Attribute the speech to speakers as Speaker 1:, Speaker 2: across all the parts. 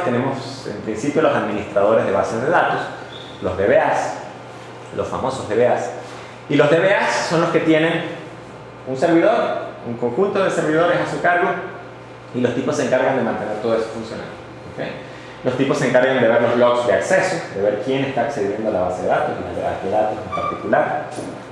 Speaker 1: Tenemos en principio los administradores de bases de datos, los DBAs, los famosos DBAs. Y los DBAs son los que tienen un servidor, un conjunto de servidores a su cargo, y los tipos se encargan de mantener todo eso funcionando. ¿Okay? Los tipos se encargan de ver los logs de acceso, de ver quién está accediendo a la base de datos y a qué datos en particular.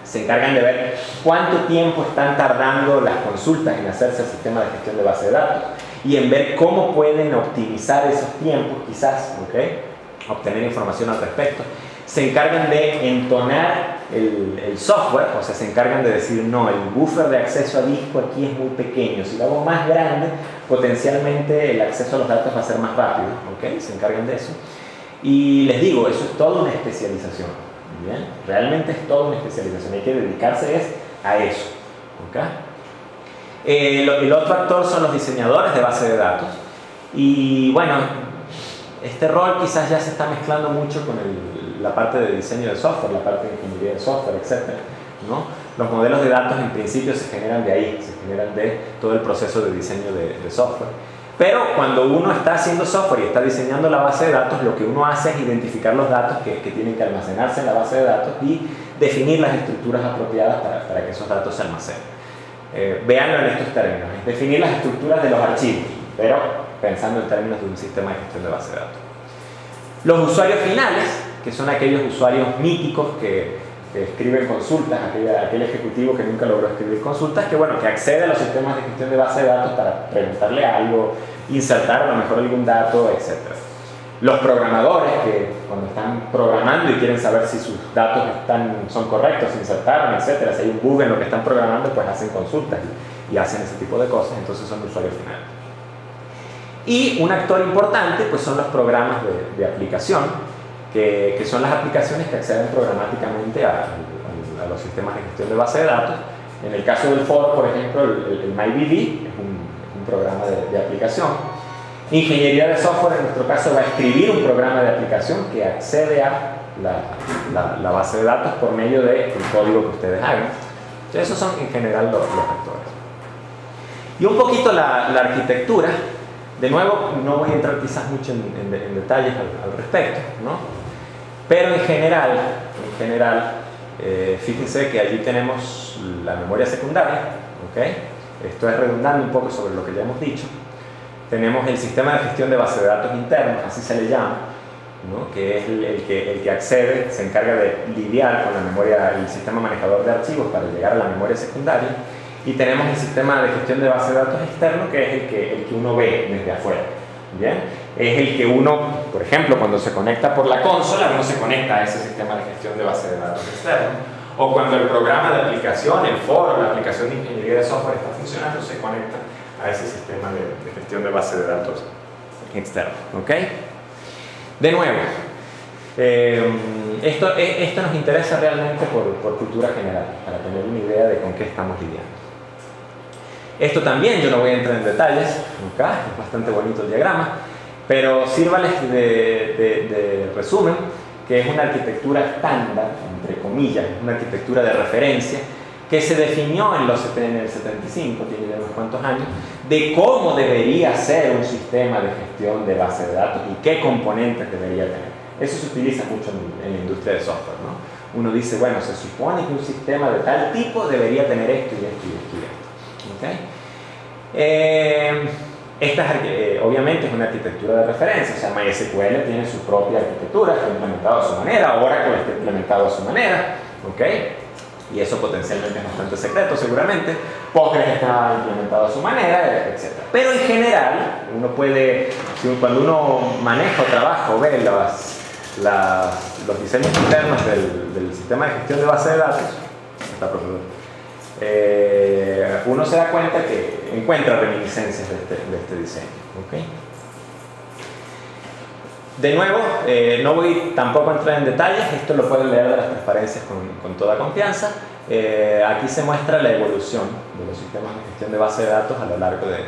Speaker 1: Se encargan de ver cuánto tiempo están tardando las consultas en hacerse al sistema de gestión de base de datos y en ver cómo pueden optimizar esos tiempos, quizás, ¿okay? Obtener información al respecto. Se encargan de entonar el software, o sea, se encargan de decir, no, el buffer de acceso a disco aquí es muy pequeño, si lo hago más grande, potencialmente el acceso a los datos va a ser más rápido, ¿okay? Se encargan de eso. Y les digo, eso es toda una especialización, ¿bien? Realmente es toda una especialización, hay que dedicarse a eso, ¿okay? El otro actor son los diseñadores de base de datos, y bueno, este rol quizás ya se está mezclando mucho con la parte de diseño de software, la parte de ingeniería de software, etc., ¿no? Los modelos de datos en principio se generan de ahí, se generan de todo el proceso de diseño de software. Pero cuando uno está haciendo software y está diseñando la base de datos, lo que uno hace es identificar los datos que tienen que almacenarse en la base de datos y definir las estructuras apropiadas para que esos datos se almacenen. Véanlo en estos términos, es definir las estructuras de los archivos, pero pensando en términos de un sistema de gestión de base de datos. Los usuarios finales, que son aquellos usuarios míticos que escriben consultas, aquel ejecutivo que nunca logró escribir consultas, que bueno, que accede a los sistemas de gestión de base de datos para preguntarle algo, insertar a lo mejor algún dato, etc. Los programadores, que cuando están programando y quieren saber si sus datos son correctos, se insertaron, etc. Si hay un bug en lo que están programando, pues hacen consultas y hacen ese tipo de cosas, entonces son usuarios finales. Y un actor importante pues son los programas de aplicación, que son las aplicaciones que acceden programáticamente a los sistemas de gestión de base de datos. En el caso del foro, por ejemplo, el MyBD es un programa de aplicación. Ingeniería de software, en nuestro caso, va a escribir un programa de aplicación que accede a la base de datos por medio del código que ustedes hagan. Entonces, esos son en general los actores. Y un poquito la arquitectura. De nuevo, no voy a entrar quizás mucho en detalles al respecto, ¿no? Pero en general, fíjense que allí tenemos la memoria secundaria, ¿okay? Esto es redundando un poco sobre lo que ya hemos dicho. Tenemos el sistema de gestión de base de datos internos, así se le llama, ¿no? Que es el que accede, se encarga de lidiar con la memoria, el sistema manejador de archivos para llegar a la memoria secundaria. Y tenemos el sistema de gestión de base de datos externo, que es el que uno ve desde afuera. ¿Bien? Es el que uno, por ejemplo, cuando se conecta por la consola, uno se conecta a ese sistema de gestión de base de datos externo. O cuando el programa de aplicación, el foro, la aplicación de ingeniería de software está funcionando, se conecta a ese sistema de gestión de base de datos externo. ¿Ok? De nuevo, esto nos interesa realmente por cultura general, para tener una idea de con qué estamos lidiando. Esto también, yo no voy a entrar en detalles, acá es bastante bonito el diagrama, pero sírvales de resumen, que es una arquitectura estándar, entre comillas, una arquitectura de referencia, que se definió en el 75, tiene ya unos cuantos años, de cómo debería ser un sistema de gestión de base de datos y qué componentes debería tener. Eso se utiliza mucho en la industria de software, ¿no? Uno dice, bueno, se supone que un sistema de tal tipo debería tener esto y esto y esto y esto. ¿Okay? Esta obviamente es una arquitectura de referencia, o sea, MySQL tiene su propia arquitectura, está implementado a su manera, Oracle está implementado a su manera, ¿okay? Y eso potencialmente es bastante secreto seguramente, Postgres está implementado a su manera, etc. Pero en general, uno puede, cuando uno maneja o trabaja o ve los diseños internos del sistema de gestión de base de datos, uno se da cuenta que encuentra reminiscencias de este diseño. ¿Okay? De nuevo, no voy tampoco a entrar en detalles, esto lo pueden leer de las transparencias con toda confianza. Aquí se muestra la evolución de los sistemas de gestión de base de datos a lo largo de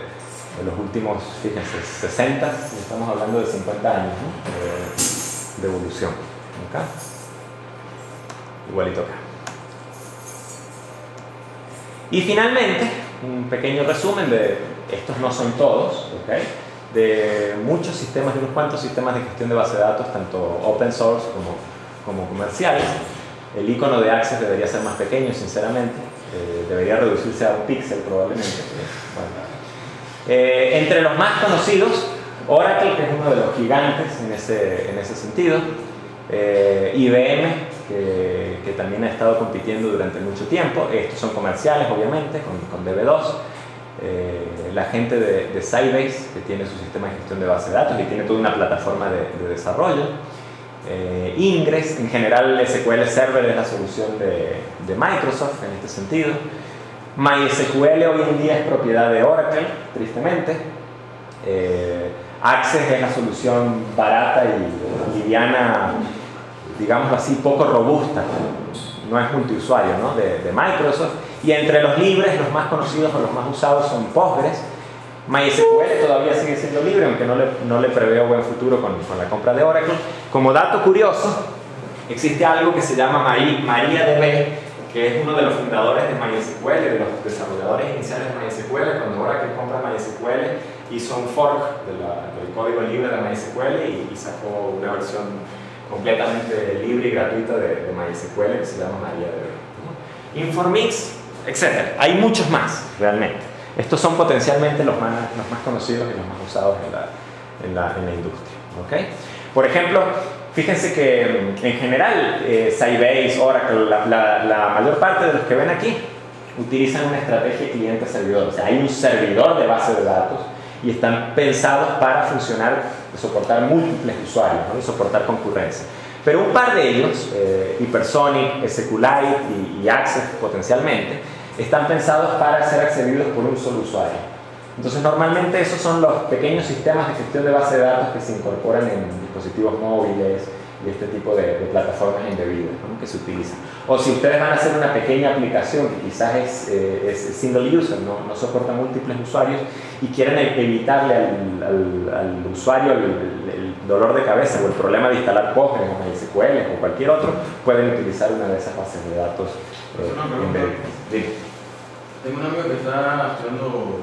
Speaker 1: los últimos, fíjense, 60, estamos hablando de 50 años, ¿no? de evolución. ¿Okay? Igualito acá. Y finalmente, un pequeño resumen de estos no son todos, ¿okay? de muchos sistemas, de unos cuantos sistemas de gestión de base de datos, tanto open source como comerciales. El icono de Access debería ser más pequeño, sinceramente. Debería reducirse a un píxel probablemente. Bueno. Entre los más conocidos, Oracle, que es uno de los gigantes en ese sentido. IBM, que también ha estado compitiendo durante mucho tiempo. Estos son comerciales, obviamente, con DB2. La gente de Sybase, que tiene su sistema de gestión de base de datos y tiene toda una plataforma de desarrollo. Ingress, en general SQL Server es la solución de Microsoft en este sentido. MySQL hoy en día es propiedad de Oracle, tristemente. Access es la solución barata y liviana, digámoslo así, poco robusta, no es multiusuario, ¿no? de Microsoft. Y entre los libres, los más conocidos o los más usados son Postgres. MySQL todavía sigue siendo libre, aunque no le preveo buen futuro con la compra de Oracle. Como dato curioso, existe algo que se llama MariaDB, que es uno de los fundadores de MySQL, de los desarrolladores iniciales de MySQL. Cuando Oracle compra MySQL, hizo un fork del código libre de MySQL y sacó una versión completamente libre y gratuita de MySQL que se llama MariaDB. Informix, etc. Hay muchos más, realmente. Estos son potencialmente los más conocidos y los más usados en la industria. ¿Okay? Por ejemplo, fíjense que en general Sybase, Oracle, la mayor parte de los que ven aquí utilizan una estrategia cliente-servidor. O sea, hay un servidor de base de datos y están pensados para funcionar, soportar múltiples usuarios, ¿no? Y soportar concurrencia. Pero un par de ellos, Hypersonic, SQLite y Access potencialmente, están pensados para ser accedidos por un solo usuario. Entonces normalmente esos son los pequeños sistemas de gestión de base de datos que se incorporan en dispositivos móviles y este tipo de plataformas embebidas, ¿no? Que se utilizan. O si ustedes van a hacer una pequeña aplicación que quizás es single user, no soporta múltiples usuarios y quieren evitarle al usuario el dolor de cabeza o el problema de instalar Postgres o MySQL o cualquier otro, pueden utilizar una de esas bases de datos embebidas.
Speaker 2: Tengo un amigo que está estudiando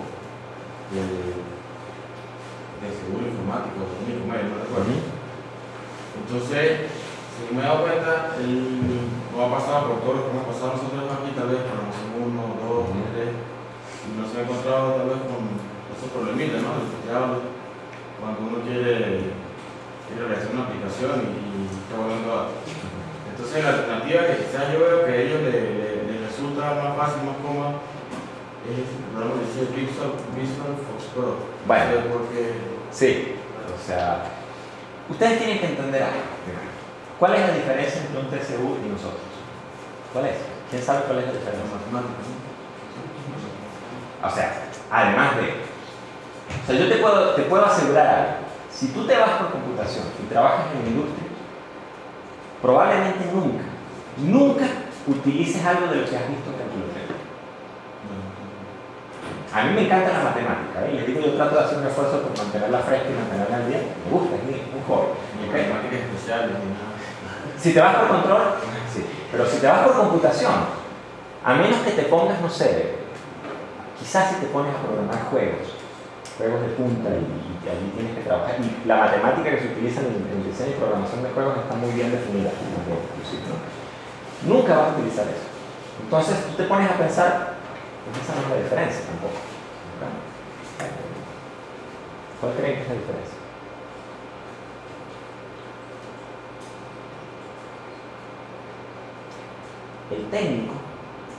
Speaker 2: de seguro informático, no recuerdo. Entonces, si me he dado cuenta, él no ha pasado por todo lo que hemos pasado nosotros aquí, tal vez programación 1, 2, 3, y no se ha encontrado tal vez con esos problemitas, ¿no? Cuando uno quiere realizar una aplicación y está volando datos. Entonces, la alternativa que quizás yo veo que a ellos les resulta más fácil, más cómoda, es el programa que dice Visual Fox Pro.
Speaker 1: Bueno,
Speaker 2: porque...
Speaker 1: sí, o sea, ustedes tienen que entender algo. ¿Cuál es la diferencia entre un TCU y nosotros? ¿Cuál es? ¿Quién sabe cuál es la diferencia?
Speaker 2: Matemáticas.
Speaker 1: O sea, además de... O sea, yo te puedo asegurar algo. Si tú te vas por computación y trabajas en la industria, probablemente nunca utilices algo de lo que has visto en calculadora. A mí me encanta la matemática, ¿eh? Les digo, yo trato de hacer un esfuerzo por mantenerla fresca y mantenerla al día. Me gusta, es un hobby.
Speaker 2: Ni matemáticas especiales ni nada.
Speaker 1: Si te vas por control, sí. Pero si te vas por computación, a menos que te pongas, no sé, quizás si te pones a programar juegos de punta y allí tienes que trabajar. Y la matemática que se utiliza en el diseño y programación de juegos está muy bien definida, inclusive, ¿no? Nunca vas a utilizar eso. Entonces tú te pones a pensar, pues esa no es la diferencia tampoco. ¿Cuál creen que es la diferencia? El técnico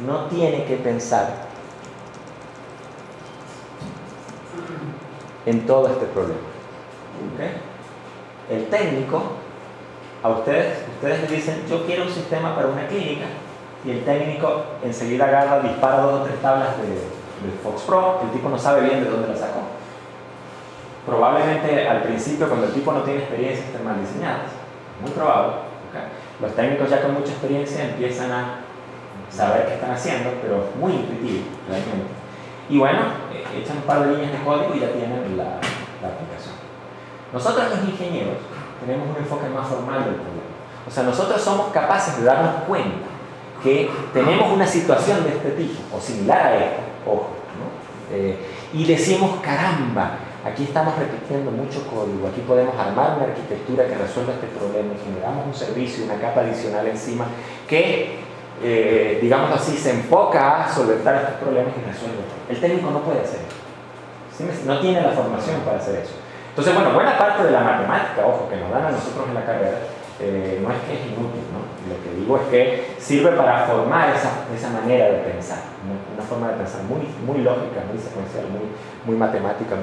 Speaker 1: no tiene que pensar en todo este problema. ¿Okay? El técnico, a ustedes le dicen, yo quiero un sistema para una clínica, y el técnico enseguida agarra, dispara 2 o 3 tablas de Fox Pro, el tipo no sabe bien de dónde la sacó. Probablemente al principio, cuando el tipo no tiene experiencia, estén mal diseñadas, muy probable. ¿Okay? Los técnicos ya con mucha experiencia empiezan a saber qué están haciendo, pero muy intuitivo realmente. Y bueno, echan un par de líneas de código y ya tienen la aplicación. Nosotros los ingenieros tenemos un enfoque más formal del problema. O sea, nosotros somos capaces de darnos cuenta que tenemos una situación de este tipo, o similar a esta, ojo, ¿no? Y decimos, caramba, aquí estamos repitiendo mucho código, aquí podemos armar una arquitectura que resuelva este problema y generamos un servicio, una capa adicional encima que, digamos así, se enfoca a solventar estos problemas y resuelve. El técnico no puede hacer eso, ¿sí? No tiene la formación para hacer eso. Entonces, bueno, buena parte de la matemática, ojo, que nos dan a nosotros en la carrera, no es que es inútil, ¿no? Lo que digo es que sirve para formar esa manera de pensar, una forma de pensar muy lógica, muy secuencial, muy matemática,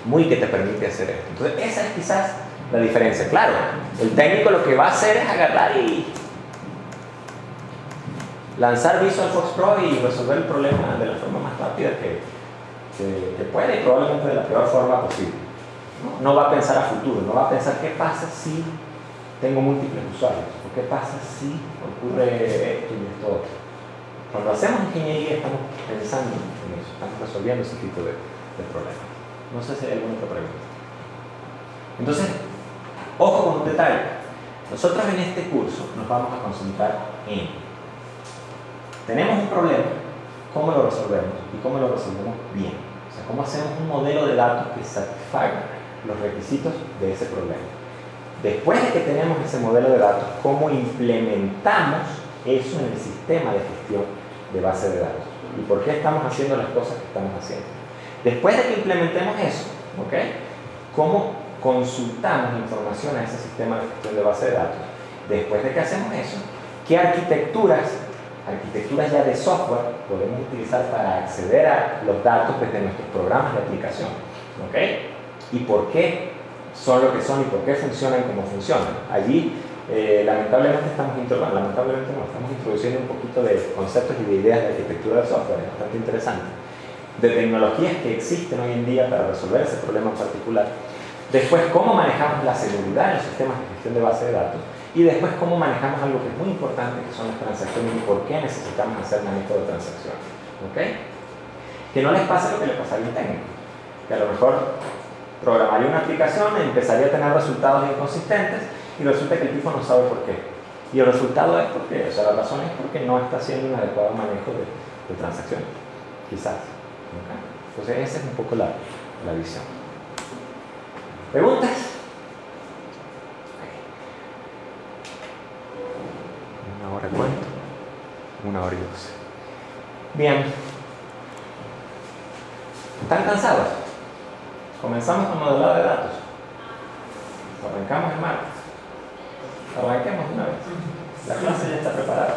Speaker 1: muy que te permite hacer esto. Entonces, esa es quizás la diferencia. Claro, el técnico lo que va a hacer es agarrar y lanzar Visual Fox Pro y resolver el problema de la forma más rápida que puede y probablemente de la peor forma posible. No va a pensar a futuro, no va a pensar qué pasa si tengo múltiples usuarios, o qué pasa si ocurre esto y esto otro. Cuando hacemos ingeniería estamos pensando en eso, estamos resolviendo ese tipo de problemas. No sé si hay alguna otra pregunta. Entonces, ojo con un detalle. Nosotros en este curso nos vamos a concentrar en: tenemos un problema, ¿cómo lo resolvemos? Y cómo lo resolvemos bien. O sea, cómo hacemos un modelo de datos que satisfaga los requisitos de ese problema. Después de que tenemos ese modelo de datos, ¿cómo implementamos eso en el sistema de gestión de base de datos? ¿Y por qué estamos haciendo las cosas que estamos haciendo? Después de que implementemos eso, ¿okay? ¿Cómo consultamos la información a ese sistema de gestión de base de datos? Después de que hacemos eso, ¿qué arquitecturas ya de software podemos utilizar para acceder a los datos desde nuestros programas de aplicación? ¿Okay? ¿Y por qué son lo que son y por qué funcionan como funcionan? Allí, lamentablemente estamos introduciendo un poquito de conceptos y de ideas de arquitectura del software, es bastante interesante, de tecnologías que existen hoy en día para resolver ese problema en particular. Después, cómo manejamos la seguridad en los sistemas de gestión de base de datos. Y después, cómo manejamos algo que es muy importante, que son las transacciones y por qué necesitamos hacer manejo de transacciones. ¿Okay? Que no les pase lo que le pasaría a un técnico, que a lo mejor programaría una aplicación y empezaría a tener resultados inconsistentes y resulta que el tipo no sabe por qué. Y el resultado es porque, o sea, la razón es porque no está haciendo un adecuado manejo de transacciones, quizás. ¿Okay? Entonces, esa es un poco la visión. ¿Preguntas? ¿Una hora cuánto? 1 hora y 12. Bien. ¿Están cansados? Comenzamos con modelado de datos. Arrancamos el martes. Arranquemos de una vez. La clase ya está preparada.